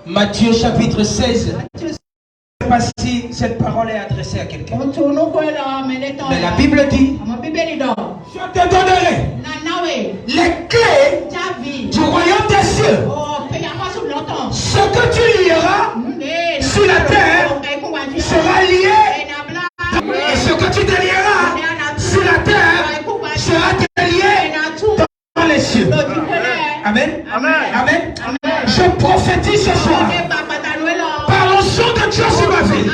Matthieu chapitre 16. Je ne sais pas si cette parole est adressée à quelqu'un. Mais la Bible dit, je te donnerai les clés du royaume des cieux. Ce que tu lieras sur la terre sera lié. Et ce que tu délieras sur la terre sera délié dans les cieux. Amen. Amen. Amen. Je prophétise ce soir par le son de Dieu sur ma vie.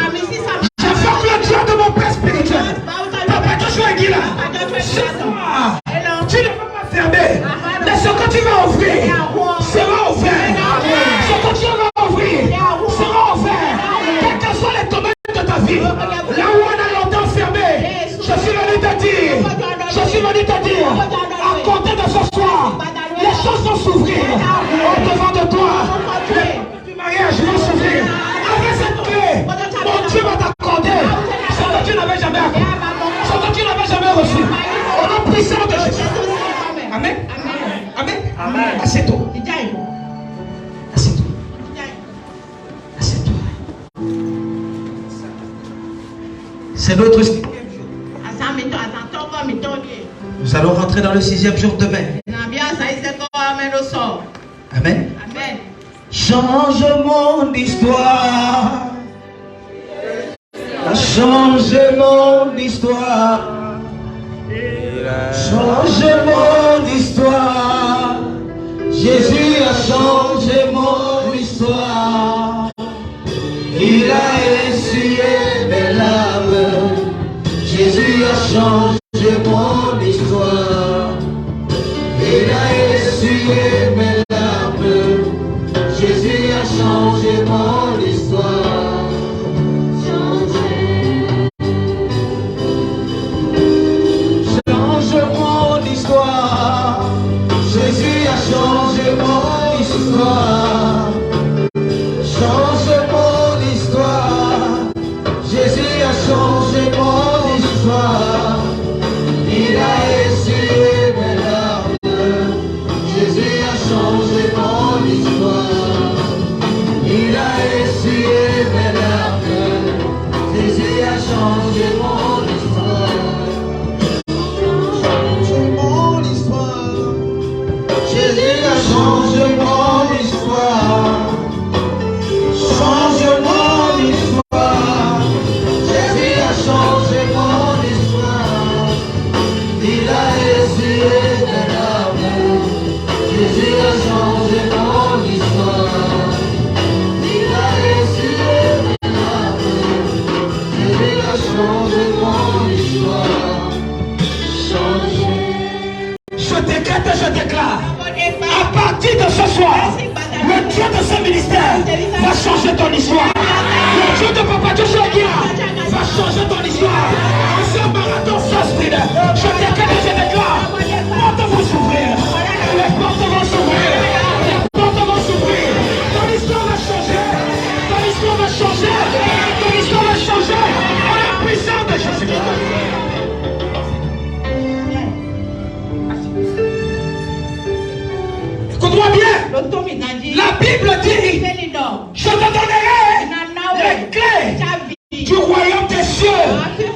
J'invoque le Dieu de mon père spirituel. Papa Joshua est là. Ce soir, tu ne peux pas fermer. Mais ce que tu vas ouvrir sera ouvert. Ce que tu vas ouvrir sera ouvert. Quels que soient les domaines de ta vie, là où on a longtemps fermé, je suis venu te dire, à compter de ce soir, les choses vont s'ouvrir au-devant de toi. Les portes du mariage vont s'ouvrir. Avec cette clé, mon Dieu va t'accorder ce que tu n'avais jamais accompli, ce que tu n'avais jamais reçu. Au nom puissant de Jésus. Amen. Amen. Amen. Assieds-toi. Assieds-toi. Assieds-toi. C'est notre 6e jour. Nous allons rentrer dans le 6e jour demain. Amen. Amen. Change mon histoire. Change mon histoire. Change mon histoire. Jésus a changé mon histoire. Il a essuyé mes larmes. Jésus a changé mon histoire. Il a essuyé mes larmes. Jésus a changé mon histoire. Change mon histoire. Jésus a changé mon histoire. Change mon histoire. Jésus a changé mon histoire. Il a essuyé mes larmes. Jésus a changé mon histoire. Il a essuyé mes larmes. Jésus a changé mon histoire. Change mon histoire. Jésus a changé mon histoire. Change mon histoire. Jésus a changé mon histoire. Il a essuyé mes larmes. Jésus a changé mon histoire. Il a essuyé mes larmes. Jésus a changé mon histoire. Changé. Je décrète et je déclare, à partir de ce soir, le Dieu de ce ministère va changer ton histoire. Le Dieu de Papa Joshua va changer ton histoire. En ce marathon Spirit, je décrète et je déclare, les portes vont s'ouvrir. Les portes vont s'ouvrir. Les portes vont s'ouvrir. Ton histoire va changer. Ton histoire va changer. Ton histoire va changer. En la puissance de Jésus-Christ. Écoute-moi bien. La Bible dit, je te donnerai les clés du royaume des cieux.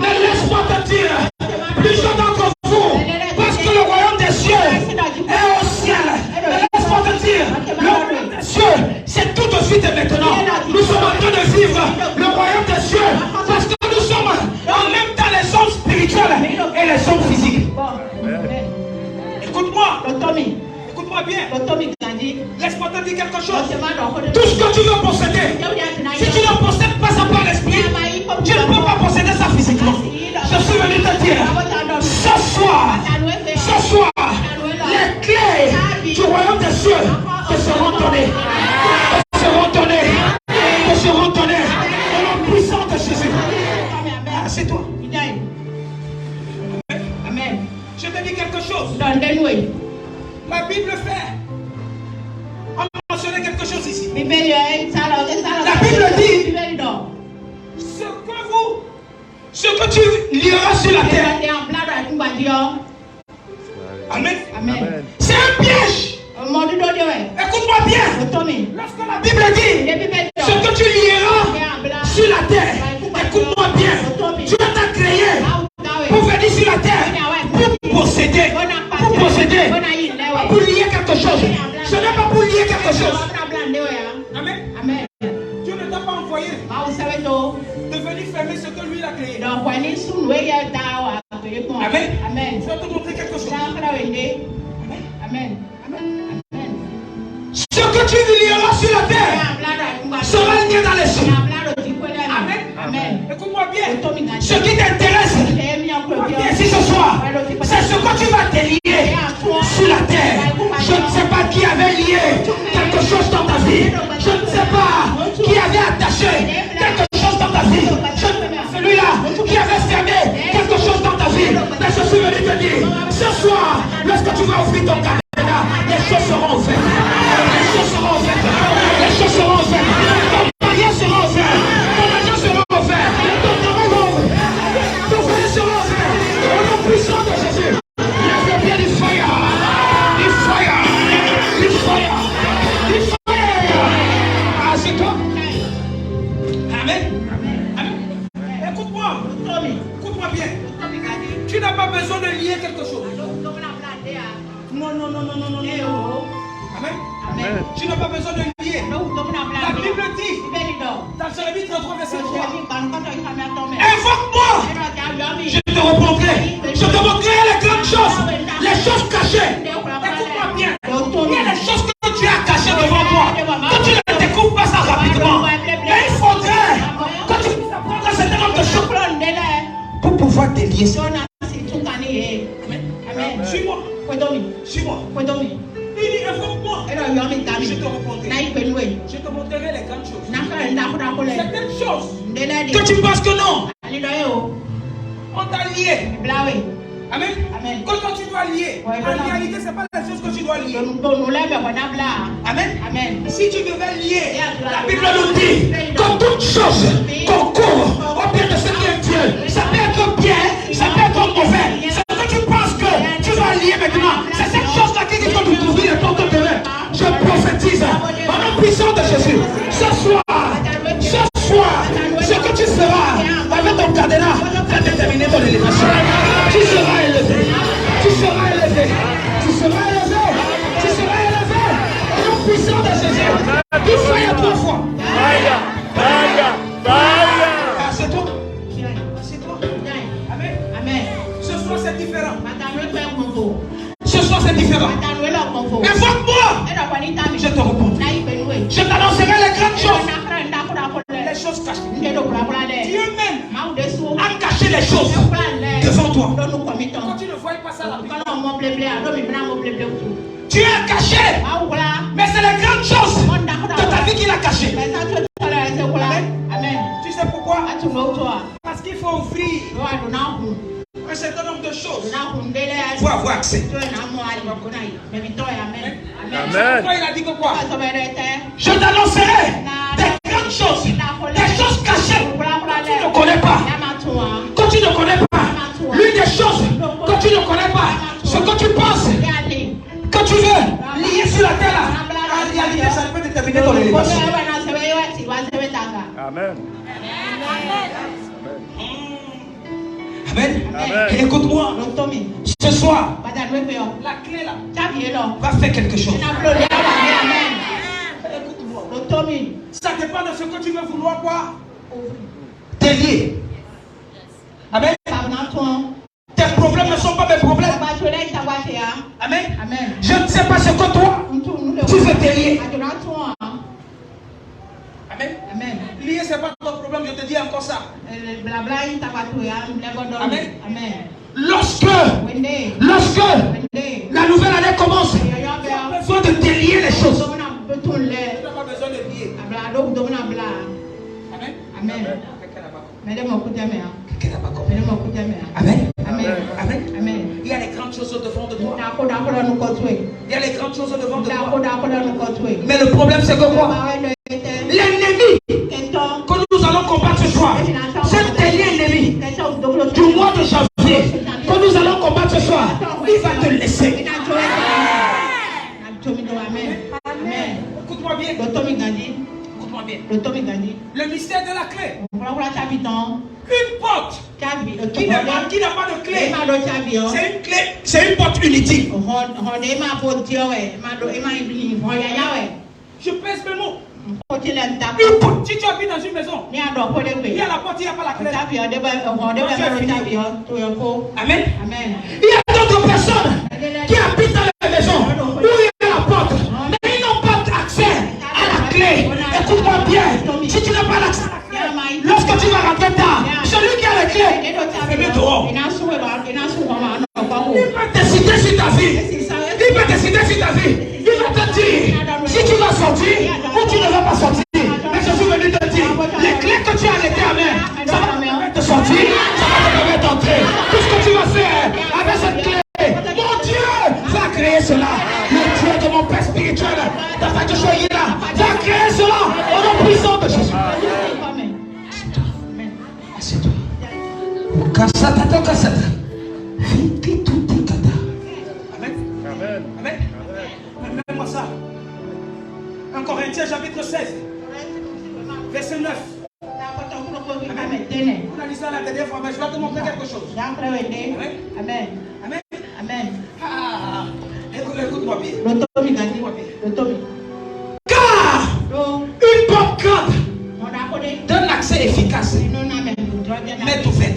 Mais laisse-moi te dire, plusieurs d'entre vous, parce que le royaume des cieux est au ciel. Mais laisse-moi te dire, le royaume des cieux, c'est tout de suite et maintenant. Nous sommes en train de vivre le royaume des cieux, parce que nous sommes en même temps les hommes spirituels et les hommes physiques. Écoute-moi. Écoute-moi bien. Laisse-moi te dire quelque chose. Tout ce que tu veux posséder, si tu ne possèdes pas ça par l'esprit, tu ne peux pas posséder ça physiquement. Je suis venu te dire, ce soir, les clés du royaume des cieux te seront données. Te seront données. Te seront données. Au nom puissant de Jésus. C'est toi. Amen. Je te dis quelque chose. La Bible fait. On va mentionner quelque chose ici. La Bible dit ce que tu lieras sur la terre. Amen. Amen. C'est un piège. Écoute-moi bien. Lorsque la Bible dit Ce soir, lorsque tu vas ouvrir ton cadenas, les choses seront ouvertes. Les choses seront ouvertes. Les choses seront ouvertes. Ton mariage sera ouvert. Ton argent sera ouvert. Ton travail va ouvert. Ton foyer sera ouvert. Au nom puissant de Jésus. Lève bien du fire. Du fire. Du fire. Du fire. Ah, c'est toi. Amen. Amen. Écoute-moi. Écoute-moi bien. Tu n'as pas besoin de lier quelque chose. Non. Amen. Amen. Tu n'as pas besoin de lier. La Bible dit, dans Jérémie 33, verset 3, invoque-moi, je te répondrai. Je te montrerai les grandes choses, les choses cachées. Écoute-moi bien. Il y a des choses que tu as cachées devant toi. Que tu ne découvres pas ça rapidement. Mais il faudrait que tu puisses apprendre un certain nombre de choses pour pouvoir délier ça. Amen. Suis-moi. Suis-moi. Il dit, invoque-moi. Je te répondrai. Je te montrerai les grandes choses. Certaines choses que tu penses que non, on t'a lié. Amen. Quand tu dois lier, en réalité, ce n'est pas la chose que tu dois lier. Amen. Si tu devais lier, la Bible nous dit que toute chose concourt au bien de ce qui est Dieu. Ça peut être bien, ça peut être mauvais. Ce que tu penses que tu dois lier maintenant, c'est cette chose-là qui doit nous ouvrir les portes de demain. Je prophétise au nom puissant de Jésus. Ce soir, ce que tu feras avec ton cadenas va déterminer ton élévation. Tu seras élevé. Au nom puissant de Jésus. Tu feras 3 fois. C'est toi. Amen. Ce soir c'est différent. Invoque-moi. Je te répondrai. Je t'annoncerai les grandes choses. Les choses cachées. Dieu même a caché les choses devant toi. Quand tu ne vois pas ça rapidement, tu es caché. Mais c'est les grandes choses de ta vie qu'il a cachées. Amen. Tu sais pourquoi? Parce qu'il faut ouvrir un certain nombre de choses pour avoir accès. Amen. Pourquoi il a dit que quoi? Je t'annoncerai des grandes choses, des choses cachées que tu ne connais pas. Que tu ne connais pas. L'une des choses que tu ne connais pas, ce que tu penses, que tu veux lier sur la terre là, en réalité, ça peut déterminer ton élévation. Amen. Et écoute-moi, ce soir, la clé là va faire quelque chose. Écoute-moi, ça dépend de ce que tu veux vouloir quoi? Délier. Amen. Tes problèmes ne sont pas mes problèmes. Amen. Je ne sais pas ce que toi tu veux délier. Amen. Lier, c'est pas ton problème, je te dis encore ça. Amen. Lorsque la nouvelle année commence, il y a besoin de délier les choses. Tu n'as pas besoin de lier. Amen. Il y a les grandes choses devant de toi. Il y a les grandes choses devant de toi. Mais le problème c'est que quoi? L'ennemi que nous allons combattre ce soir, cet dernier ennemi du mois de janvier que nous allons combattre ce soir, il va te laisser. Écoute-moi bien. Le mystère de la clé. Une porte qui n'a pas de clé. C'est une clé, c'est une porte inutile. Je pèse mes mots. Une porte, si tu habites dans une maison, il y a la porte, il n'y a pas la clé. Amen. Il y a d'autres personnes qui habitent dans la maison où il y a la porte, mais ils n'ont pas accès à la clé. Écoute-moi bien, si tu n'as pas l'accès à la clé, lorsque tu vas rentrer tard, celui qui a la clé, il peut dehors. Il peut décider sur ta vie. Il va te dire si tu vas sortir ou tu ne vas pas sortir. Mais je suis venu te dire, les clés que tu as arrêtées à main, ça va te permettre de sortir, ça va te permettre d'entrer. Tout ce que tu vas faire avec cette clé, Amen. Amen. Mets-moi ça. 1 Corinthiens chapitre 16. Verset 9. On a dit ça la dernière fois, mais je vais te montrer quelque chose. Amen. Amen. Amen. Amen. Ah, écoute-moi bien. Car une bonne corde donne accès efficace, mais tout fait.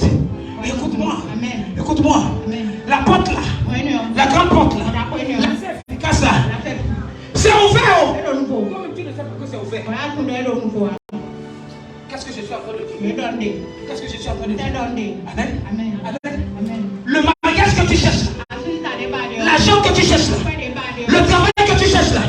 Écoute-moi. Écoute-moi. La porte là, la grande porte là, l'accès efficace là, c'est ouvert. Comme tu ne sais pas que c'est ouvert. Qu'est-ce que je suis en train de dire? Qu'est-ce que je suis en train de dire? Amen. Amen. Amen. Le mariage que tu cherches là, l'argent que tu cherches là, le travail que tu cherches là,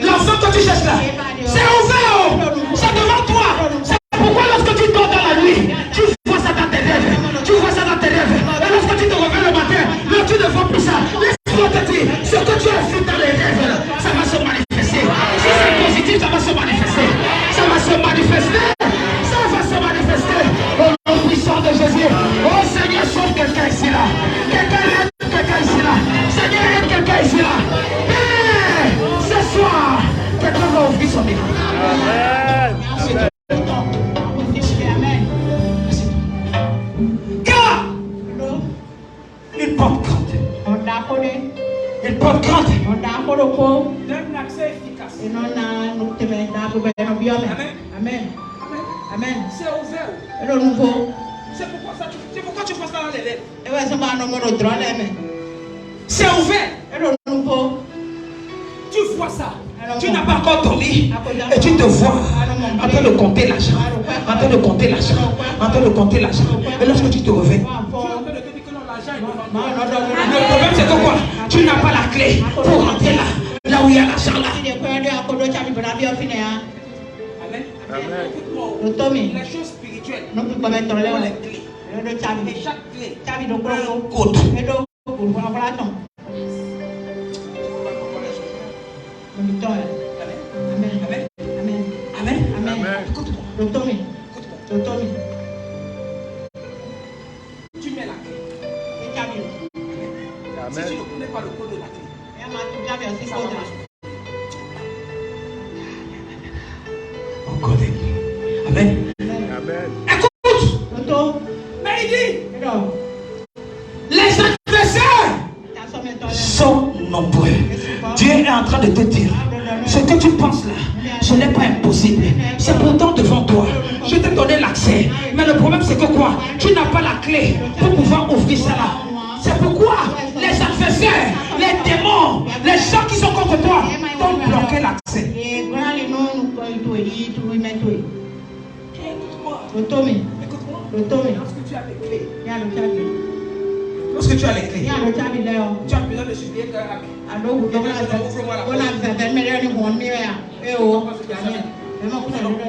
l'enfant que tu cherches là, c'est ouvert. C'est devant toi. C'est pourquoi lorsque tu dors dans la nuit, tu vois ça dans tes rêves. Tu vois ça dans tes rêves. Et lorsque tu te réveilles le matin, là tu ne vois plus ça. Laisse-moi te dire, ce que tu as fait dans les rêves, ça va se manifester. Si c'est positif, ça va se manifester. Ça va se manifester. Ça va se manifester. Au nom puissant de Jésus. Oh Seigneur, sauve quelqu'un ici là. Quelqu'un ici là. Seigneur, aide quelqu'un ici là. Et ce soir, quelqu'un va ouvrir son micro. Amen. Car une porte grande. Une porte grande donne accès efficace. Amen. Amen. C'est ouvert. C'est pourquoi tu passes dans les lèvres. C'est ouvert. Tu vois ça. Tu n'as pas encore dormi. Et tu te vois en train de compter l'argent. En train de compter l'argent. En train de compter l'argent. Et lorsque tu te réveilles, tu es en train de te dire que non, l'argent est devant toi. Le problème c'est que quoi? Tu n'as pas la clé pour rentrer là. Là où il y a l'argent là. Amen. Amen. Les choses spirituelles ont les clés. Et chaque clé a un code. Amen. Écoute-moi. Tu mets la clé. Si tu ne connais pas le code de la clé, ça va marcher. Encore Amen. Amen. Écoute. Mais il dit, les adversaires sont nombreux. Dieu est en train de te dire, ce que tu penses là, ce n'est pas impossible. C'est pourtant devant toi. Je t'ai donné l'accès. Mais le problème c'est que quoi? Tu n'as pas la clé pour pouvoir ouvrir ça là. C'est pourquoi les adversaires, les démons, les gens qui sont contre toi t'ont bloqué l'accès. Écoute-moi. Lorsque tu as les clés, tu as besoin de supplier que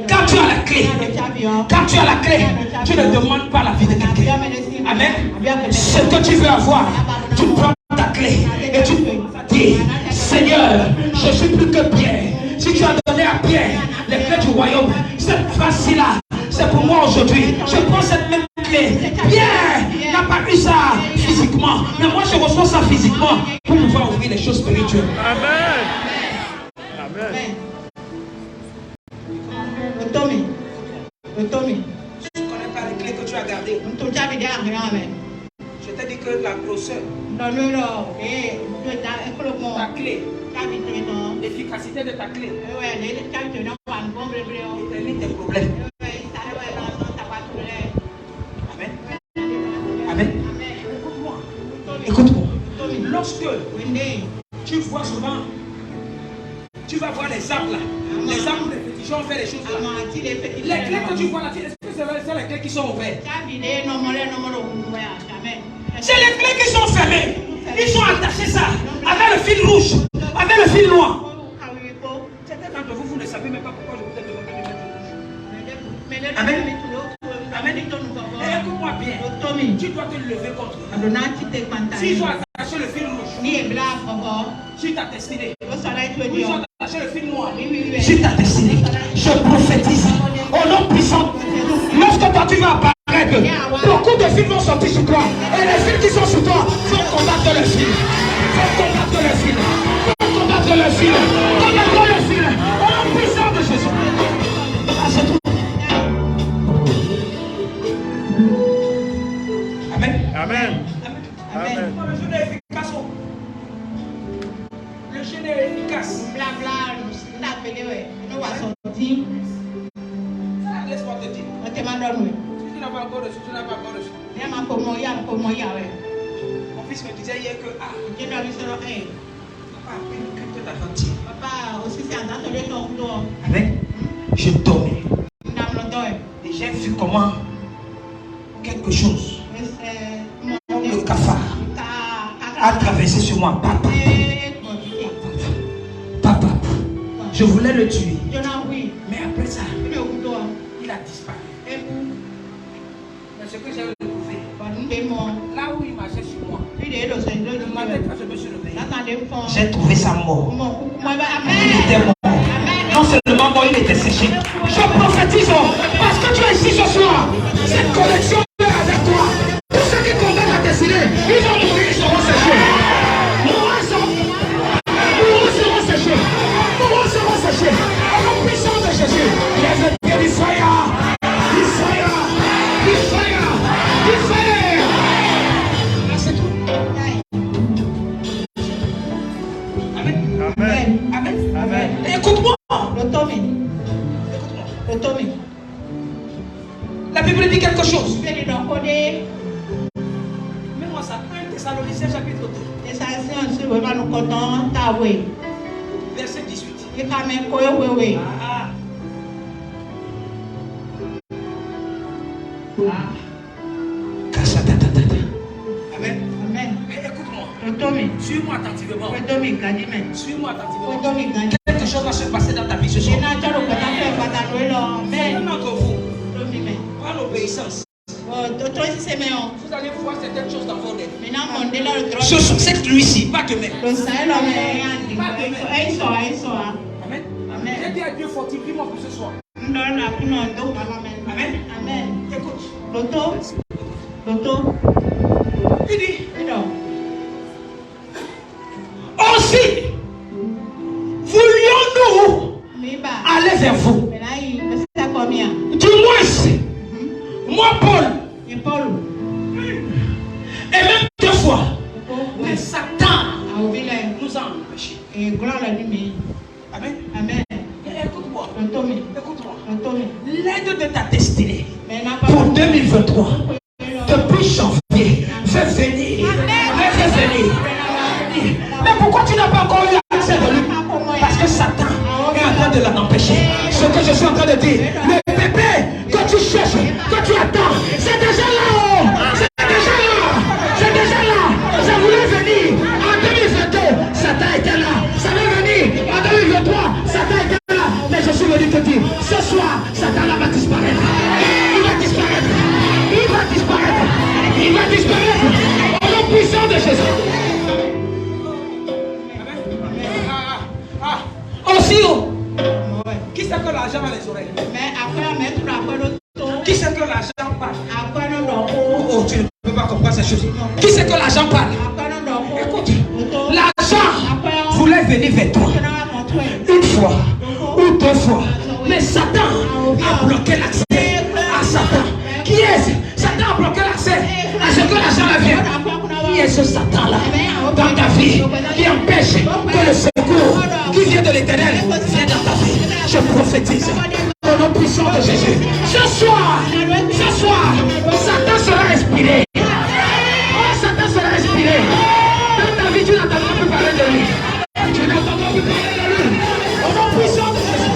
quand tu as la clé, tu ne demandes pas la vie de quelqu'un. Amen. Ce que tu veux avoir, tu prends ta clé et tu dis, Seigneur, je suis plus que Pierre. Si tu as donné à Pierre les clés du royaume, cette face-là, c'est pour moi aujourd'hui. Je prends cette même clé. Pierre n'a pas eu ça physiquement, mais moi je reçois ça physiquement pour pouvoir ouvrir les choses spirituelles. Amen. Amen. Tu ne connais pas les clés que tu as gardées. Je t'ai dit que la grosseur, ta clé, l'efficacité de ta clé élimine tes problèmes. Amen. Écoute-moi. Lorsque tu vois souvent, tu vas voir les arbres là. Les arbres de féticheurs ont fait les choses là. Les clés que tu vois là, est-ce que c'est les clés qui sont ouvertes? C'est les clés qui sont fermées. Ils sont attachés ça avec le fil rouge, avec le fil noir. Certains d'entre vous, vous ne savez même pas pourquoi je vous ai demandé de mettre le rouge. Amen. Amen. Écoute-moi bien. Tu dois te lever contre eux. S'ils ont attaché le fil rouge sur ta destinée, ils ont attaché le fil noir sur ta destinée, je prophétise au nom puissant. Lorsque toi tu vas apparaître, beaucoup de fils vont sortir sur toi. tu n'as pas encore reçu, tu n'as pas encore reçu. Mon fils me disait hier que papa, aussi c'est un Amen. Je dormais. Et j'ai vu comment quelque chose, le cafard, a traversé sur moi. Papa. Papa. Je voulais le tuer. Mais après ça, il a disparu. Mais ce que j'ai retrouvé, là où il marchait sur moi, le matin quand je me suis levé, j'ai trouvé sa mort. Il était mort. Non seulement mort, il était séché. Je prophétise parce que tu es ici ce soir. Cette connexion est avec toi. Tous ceux qui condamnent la destinée, ils vont mourir, ils seront séchés. Nous serons séchés. Nous serons séchés. Au nom puissant de Jésus. Les étoiles du fire. Du fire. Du fire. Du fire. C'est tout. Amen. Amen. Amen. Amen. Écoute-moi. La Bible dit quelque chose. Mets-moi ça. 1 Thessaloniciens chapitre 2. Verset 18. Amen. Écoute-moi. Suis-moi attentivement. Suis-moi attentivement. Quelque chose va se passer dans ta vie ce soir. Un d'entre vous, par l'obéissance, vous allez voir certaines choses dans vos rêves. Ce soir, cette nuit-ci, pas demain. Amen. J'ai dit à Dieu, fortifie-moi pour ce soir. Amen. Écoute. Il dit, aussi, voulions-nous aller vers vous. Du moins, moi, Paul, et même 2 fois, mais Satan nous a empêchés. Amen. Écoute-moi. L'aide de ta destinée pour 2023, depuis janvier, fais venir. Mais pourquoi tu n'as pas encore eu accès de lui? Parce que Satan est en train de l'empêcher. Ce que je suis en train de dire, le bébé que tu cherches, que tu attends, c'est déjà là-haut. C'est déjà là. Ça voulait venir en 2022, Satan était là. Ça va venir en 2023, Satan était là. Mais je suis venu te dire, ce soir, Satan là va disparaître. Il va disparaître. Au nom puissant de Jésus. Aussi, qui sait que l'argent a les oreilles? Qui sait que l'argent parle? Oh, tu ne peux pas comprendre ces choses. Qui sait que l'argent parle? Écoute, l'argent voulait venir vers toi 1 fois ou 2 fois. Mais Satan a bloqué l'accès à Satan. Qui est-ce? Satan a bloqué l'accès à ce que l'argent vienne. Qui est ce Satan-là dans ta vie qui empêche que le secours qui vient de l'Éternel vienne dans ta vie? Je prophétise au nom puissant de Jésus. Ce soir, Satan sera inspiré. Oh, Satan sera inspiré. Dans ta vie, tu n'entendras plus parler de lui. Tu n'entendras plus parler de lui. Au nom puissant de Jésus.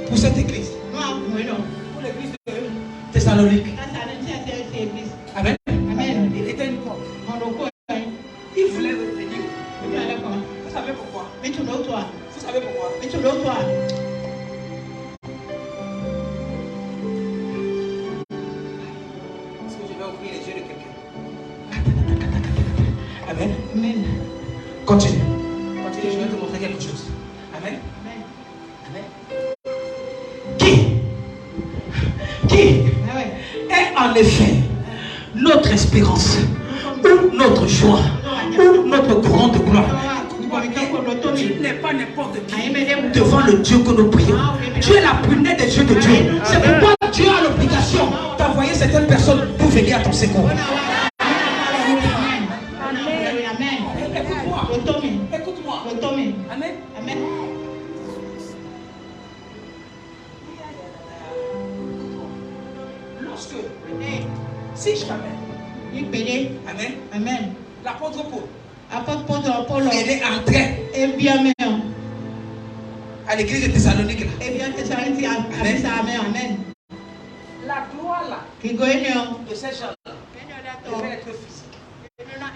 Pour cette église. Pour l'église de Thessalonique. Amen. Il était une porte. Il voulait revenir. Vous savez pourquoi? Vous savez pourquoi? Est-ce que je vais ouvrir les yeux de quelqu'un? Amen. Continue, je vais te montrer quelque chose. Amen. Qui est en effet notre espérance, ou notre joie, ou notre courant de gloire. Tu n'es pas n'importe qui devant le Dieu que nous prions. Tu es la prunelle des yeux de Dieu. C'est pourquoi Dieu a l'obligation d'envoyer certaines personnes pour venir à ton secours. Écoute-moi. Amen. Amen. Lorsque, si je t'amène, Amen. Amen. L'apôtre Paul, il est entré à l'église de Thessalonique. Amen. La gloire là, de ces gens-là, devait être physique.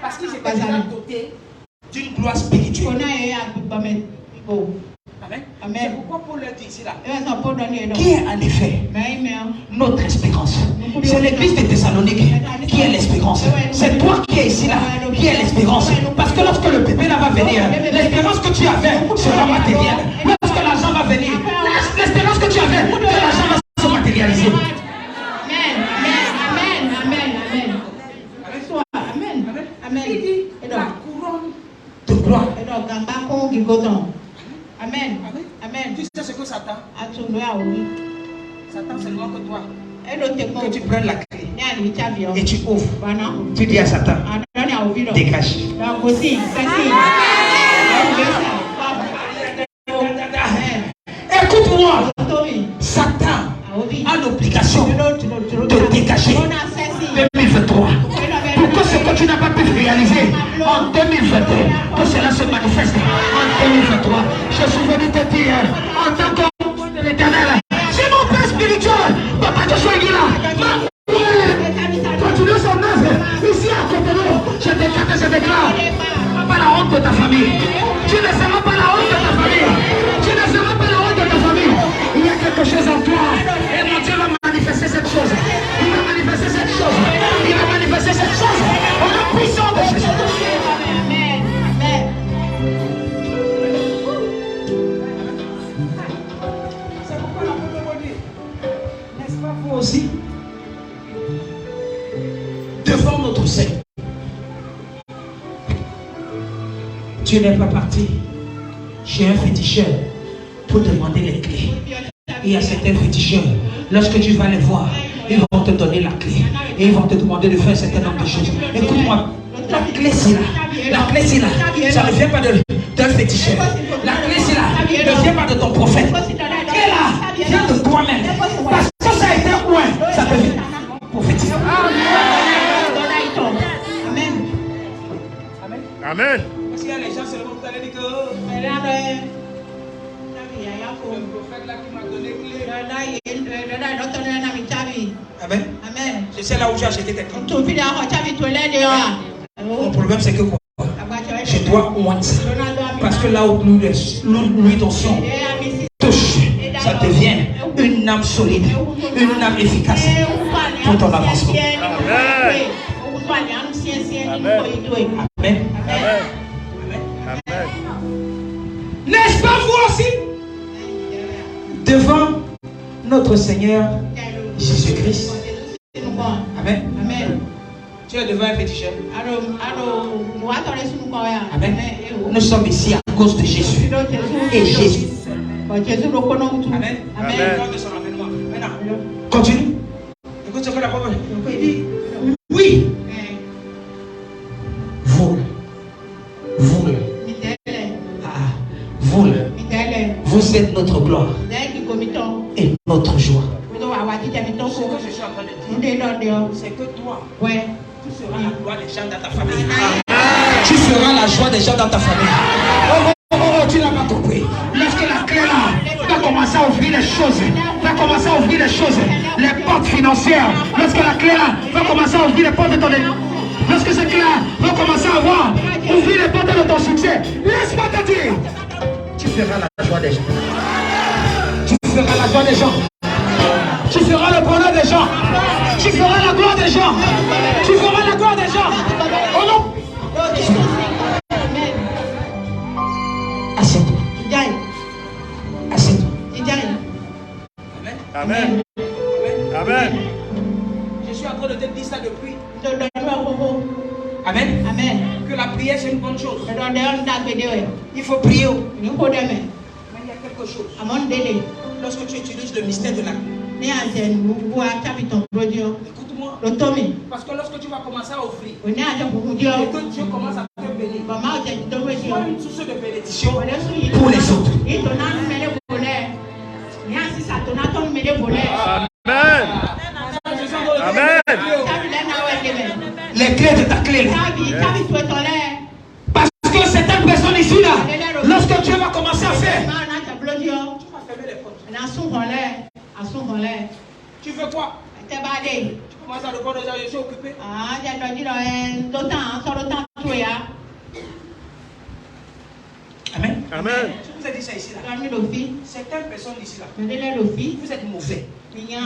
Parce qu'ils étaient déjà dotés d'une gloire spirituelle. Amen. Amen. C'est pourquoi Paul le dit ici là. Qui est en effet notre espérance? C'est l'église de Thessalonique qui est l'espérance. C'est toi qui es ici là qui est l'espérance. Parce que lorsque le bébé là va venir, l'espérance que tu avais sera matérielle. Lorsque l'argent va venir, l'espérance que tu avais, que l'argent va se matérialiser. De gloire. Amen. Amen. Tu sais ce que Satan? Satan, c'est loin que toi. Que tu prennes la clé et tu ouvres. Tu dis à Satan, dégage. Écoute-moi. Satan a l'obligation de dégager 2023. Pour que ce que tu n'as pas pu réaliser en 2022, que cela se manifeste en 2023. Je suis venu te dire, en tant qu'homme de l'Éternel, c'est mon père spirituel, papa de Soyila, continue son œuvre, ici à côté de nous, je déclare, pas la honte de ta famille, tu ne seras pas la honte de ta famille, tu ne seras pas la honte de ta famille, il y a quelque chose en toi, et mon Dieu va manifester cette chose, il va manifester cette chose, il va manifester cette chose, au nom puissant de Jésus. C'est pourquoi l'apôtre dit, n'est-ce pas vous aussi, devant notre Seigneur, tu n'es pas parti chez un féticheur pour demander les clés. Il y a certains féticheurs, lorsque tu vas les voir, ils vont te donner la clé et ils vont te demander de faire un certain nombre de choses. Écoute-moi, la clé c'est là. La clé c'est là. Ça ne vient pas d'un féticheur. La clé c'est là. Ne vient pas de ton prophète. Qui est là? Vient de toi-même. Parce que ça a été loin. Ça peut venir prophétique. Amen. Amen. Parce qu'il y a les gens seulement vous allez dire que le prophète là qui m'a donné clé. Amen. Amen. Je sais là où j'ai acheté tes clés. Mon problème c'est que quoi? Je dois oindre ça. Parce que là où lui ton son touche, ça devient une âme solide, une âme efficace pour ton avancement. Amen. Amen. Amen. Amen. N'est-ce pas vous aussi? Devant notre Seigneur Jésus-Christ. Amen. Amen. Tu es devant un féticheur. Amen. Nous sommes ici à cause de Jésus. Et Jésus. Amen. Amen. Maintenant, continue. Écoute ce que la parole dit. Oui. Vous êtes notre gloire et notre joie. Ce que je suis en train de dire, c'est que toi, tu seras la gloire des gens dans ta famille. Tu feras la joie des gens dans ta famille. Oh, tu n'as pas compris. Lorsque la clé là va commencer à ouvrir les choses, les portes financières. Lorsque la clé là va commencer à ouvrir les portes de ton église. Lorsque cette clé là va commencer à ouvrir les portes de ton succès, laisse-moi te dire. Tu feras la joie des gens. Tu feras la joie des gens. Tu feras le bonheur des gens. Tu feras la gloire des gens. Tu feras la gloire des gens. Oh non. Assieds-toi. Assieds-toi. Amen. Amen. Je suis suis en train de te dire ça depuis. Amen. Amen. Que la prière c'est une bonne chose. Il faut prier. Mais il y a quelque chose. Lorsque tu utilises le mystère de la écoute-moi. Parce que lorsque tu vas commencer à offrir et que Dieu commence à te bénir, sois une source de bénédiction pour les autres. Amen. Amen. Les clés de ta clé là. Parce que certaines personnes ici là, lorsque Dieu va commencer à faire, tu vas fermer les portes. Tu veux quoi? Tu commences à répondre aux gens, je suis occupé. Amen. Amen. Je vous ai dit ça ici là. Certaines personnes ici là, vous êtes mauvais.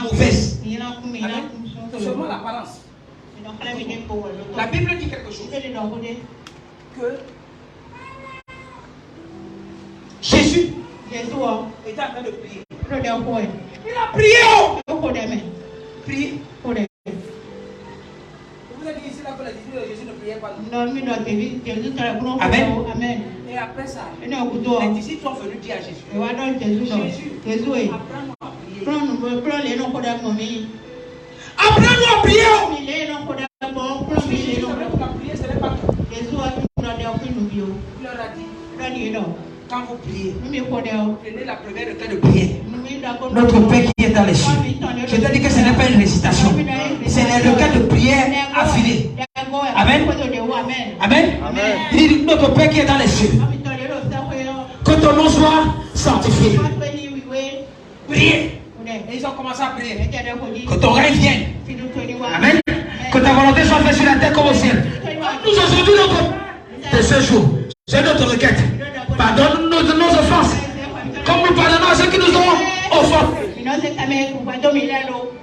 Mauvaises. Amen. C'est seulement l'apparence. La Bible dit quelque chose. Que Jésus était en train de prier. Il a prié. Prié. Vous avez dit ici là que les disciples de Jésus ne priaient pas. Amen. Et après ça, les disciples sont venus dire à Jésus, Jésus, apprends-nous à prier. Apprends-nous à prier. Jésus savait que la prière ce n'est pas tout. Il leur a dit, quand vous priez, prenez la première requête de prière. Notre Père qui est dans les cieux. Je te dis que ce n'est pas une récitation. C'est les requêtes de prière affilées. Amen. Amen. Il dit notre Père qui est dans les cieux. Que ton nom soit sanctifié. Priez. Et ils ont commencé à prier. Que ton règne vienne. Amen. Que ta volonté soit faite sur la terre comme au ciel. Nous aujourd'hui notre de ce jour. C'est notre requête. Pardonne nos offenses. Comme nous pardonnons à ceux qui nous ont offensés. Et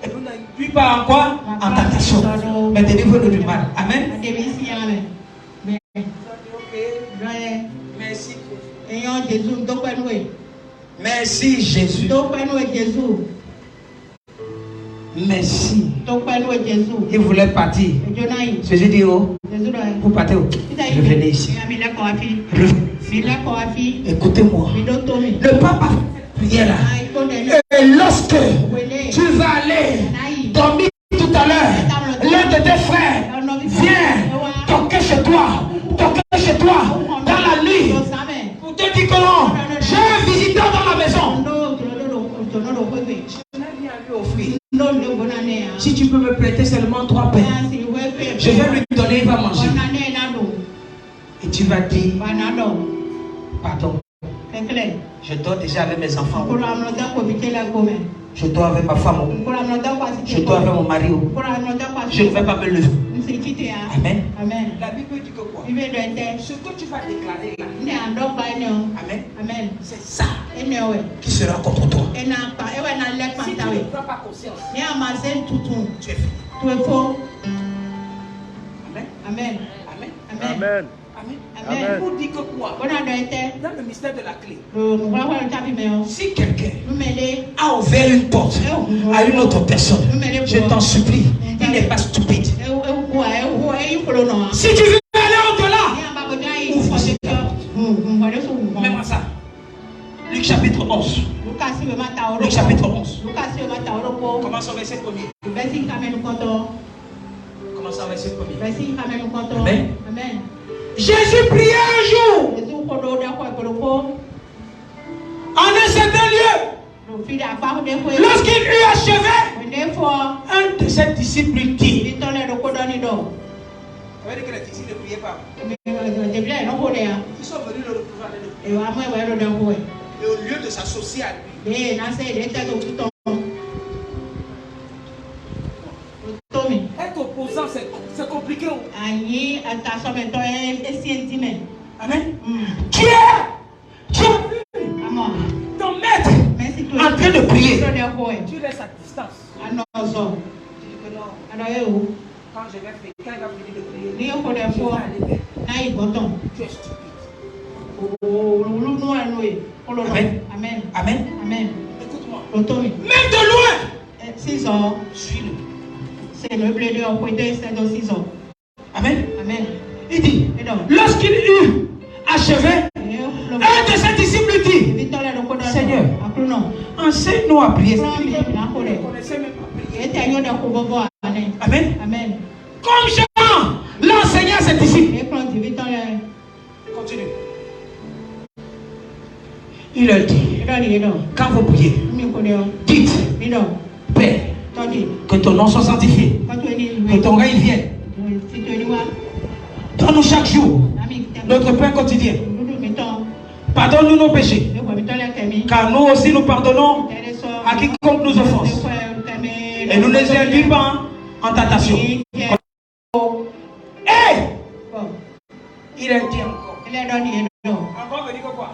nous n'induis pas en quoi? En tentation. Mais délivre-nous du mal. Amen. Merci. Merci Jésus. Merci. Il voulait partir. Jésus dit, oh, vous partez où? Revenez ici. Écoutez-moi. Le pape a fait prière là. Et lorsque tu vas aller dormir tout à l'heure, l'un de tes frères vient toquer chez toi, dans la nuit, pour te dire que non, j'ai un visiteur dans la maison. Si tu peux me prêter seulement 3 pains, je vais lui donner, il va manger. Et tu vas dire, pardon, je dors déjà avec mes enfants. Je dors avec ma femme. Je dors avec mon mari. Je ne vais pas me lever. Amen. La Bible dit que quoi? Ce que tu vas déclarer là, amen, c'est ça qui sera contre toi. Si tu ne prends pas conscience, tu es faux. Amen. Pour dire que quoi? Dans le mystère de la clé, si quelqu'un a ouvert une porte à une autre personne, je t'en supplie, il n'est pas stupide. Si tu veux aller au-delà, ouvre cette porte. Même ça. Luc chapitre 11. Luc chapitre 11. Commence au verset 1er. Commence au verset 1er. Amen. Jésus priait un jour en un certain lieu. Lorsqu'il eut achevé, un de ses disciples lui dit, ça veut dire que les disciples ne priaient pas. Ils sont venus le retrouver. Et au lieu de s'associer à lui, être opposant, c'est compliqué. Amen. Dieu, ton maître en train de prier. Tu laisses à distance. Tu dis que non. Quand je vais faire, quand il va finir de prier, je vais aller vers. Tu es stupide. Amen. Écoute-moi. Même de loin. Suis-le. C'est le blé de Okwede, c'est de 6 ans. Amen. Amen. Il dit, lorsqu'il eut achevé, un de ses disciples dit, Seigneur, enseigne-nous à prier. Amen. Amen. Comme Jean l'a enseigné à ses disciples. Continue. Il leur dit, quand vous priez, dites, Père, que ton nom soit sanctifié, que ton règne vienne. Donne-nous chaque jour notre pain quotidien. Pardonne-nous nos péchés, car nous aussi nous pardonnons à quiconque nous offense. Et nous ne les induis pas en tentation. Hey! Il a dit encore. Encore veut dire quoi?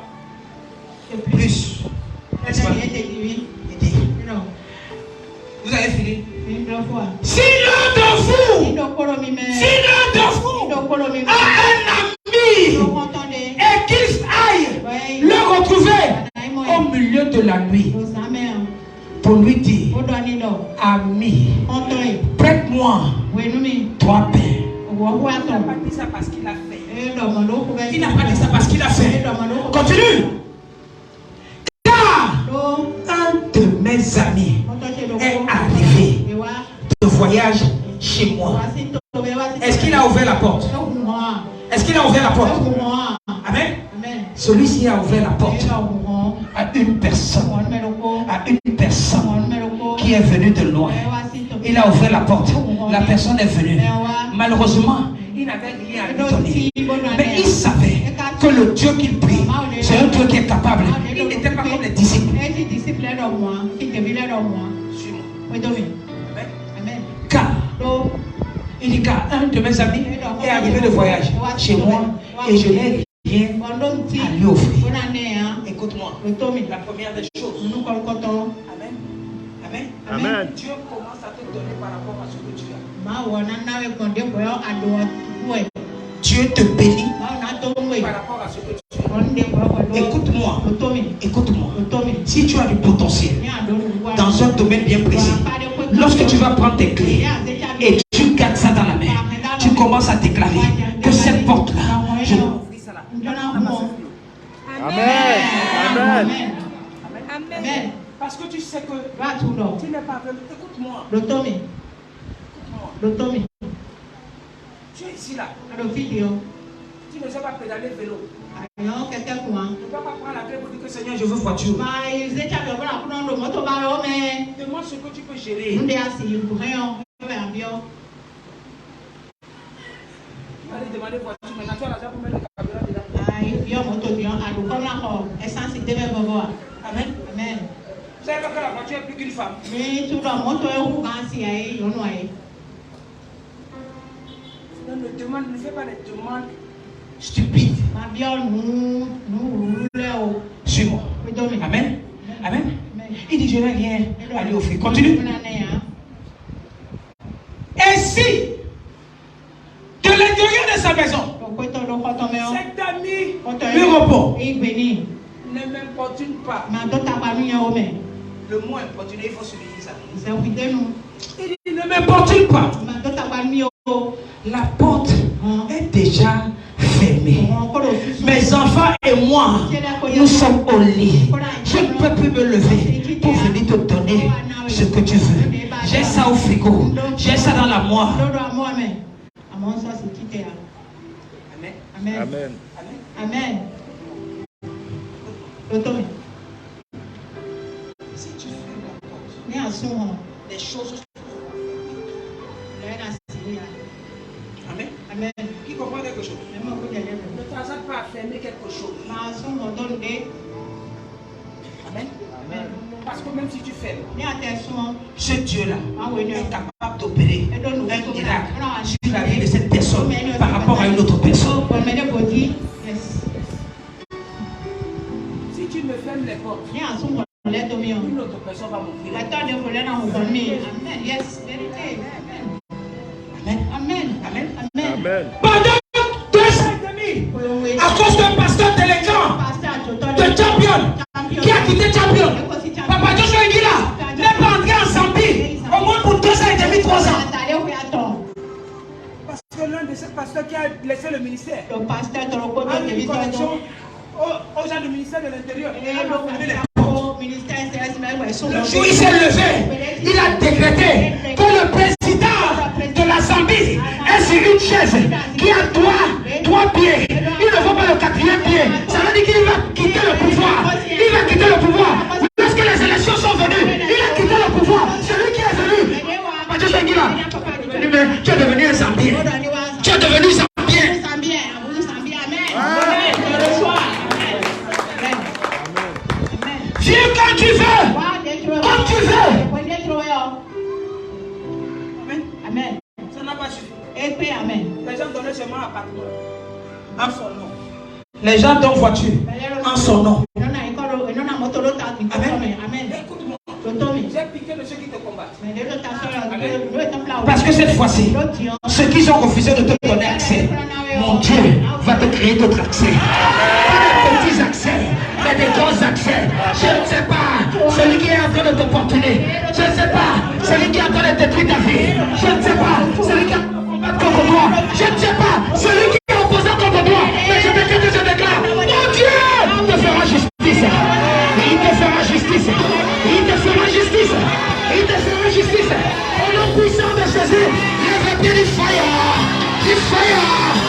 Plus. N'est-ce pas? Il dit. Vous avez fini? Si l'un de vous a un ami et qu'il aille le retrouver au milieu de la nuit pour lui dire, ami, prête-moi 3 pains. Il n'a pas dit ça parce qu'il a fait. Il n'a pas dit ça parce qu'il a fait. Continue. Car un de mes amis est arrivé de voyage chez moi. Est-ce qu'il a ouvert la porte? Est-ce qu'il a ouvert la porte? Amen. Celui-ci a ouvert la porte à une personne qui est venue de loin. Il a ouvert la porte. La personne est venue. Malheureusement, il n'avait rien à lui donner. Mais il savait que le Dieu qu'il prie, c'est un Dieu qui est capable. Il n'était pas comme les disciples. Car il dit car un de mes amis est arrivé de voyage chez moi et je n'ai rien à lui offrir. Écoute-moi, la première des choses. Amen. Amen. Amen. Dieu commence à te donner par rapport à ce que tu as. Dieu te bénit par rapport à ce que tu as. Écoute-moi. Écoute-moi. Si tu as du potentiel dans un domaine bien précis, lorsque tu vas prendre tes clés et tu gardes ça dans la main, tu commences à déclarer que cette porte-là, je vais ouvrir ça là. Amen. Amen. Amen. Parce que tu sais que tu n'es pas vraiment. Écoute-moi. Tu es ici là. Tu ne sais pas pédaler vélo. Tu ne peux pas prendre la clé pour dire que Seigneur, je veux voiture. Demande ce que tu peux gérer. Tu vas aller demander voiture. Maintenant, tu as l'argent pour mettre le carburant dedans. Amen. Amen. Vous savez pas que la voiture est plus qu'une femme. Ne fais pas des demandes stupides. Suis-moi. Amen. Amen. Il dit je n'ai rien à lui offrir. Continue. Ainsi, de l'intérieur de sa maison, cet ami lui répond. Ne m'importune pas. Le mot importuné, il faut souligner ça. Il dit ne m'importune pas. La porte est déjà fermée. Mes enfants et moi, nous sommes au lit. Je ne peux plus me lever pour venir te donner ce que tu veux. J'ai ça au frigo. J'ai ça dans la moire. Amen. Amen. Amen. Si tu fais la porte, des choses. Amen. Amen. Qui comprend quelque chose? Ne t'hasarde pas à fermer quelque chose. Amen. Amen. Parce que même si tu fermes, ce Dieu-là est capable d'opérer un miracle sur la vie de cette personne par rapport à une autre personne. Si tu me fermes les portes, une autre personne va m'ouvrir. Amen. Amen. Amen. Amen. Pendant 2 ans et demi, à cause d'un pasteur de l'écran, de Champion, qui a quitté Champion, Papa Joshua dit là, n'est pas entré en Zambie, au moins pour 2 ans et demi, 3 ans. laissé le ministère. Le pasteur te reconnaît. En une connexion aux gens du ministère de l'Intérieur. Le jour où il s'est levé, il a décrété que le président de la Zambie est sur une chaise qui a trois pieds. Il ne voit pas le quatrième pied. Ça veut dire qu'il va quitter le pouvoir. Il va quitter le pouvoir. Lorsque les élections sont venues, il a quitté le pouvoir. Celui qui est venu. Tu es devenu un Zambien. Tu es devenu Zambien. Viens quand tu veux. Quand tu veux. Amen. Ça n'a pas suffi. Amen. Les gens donnaient seulement appartement en son nom. Les gens donnent voiture en son nom. Amen. Écoute-moi. J'ai piqué de ceux qui te combattent. Parce que cette fois-ci, ceux qui ont refusé de te donner accès, mon Dieu va te créer d'autres accès. Pas des petits accès, mais des gros accès. Je ne sais pas, celui qui est en train de te porter. Je ne sais pas, celui qui est en train de détruire ta vie. Je ne sais pas, celui qui est en train de combattre contre toi. Je ne sais pas, celui qui est opposant contre toi. Mais je déclare, mon Dieu te fera justice. Il te fera justice. Il te fera justice. Il te fera justice. Au nom puissant de Jésus, lève bien du fire. Du fire.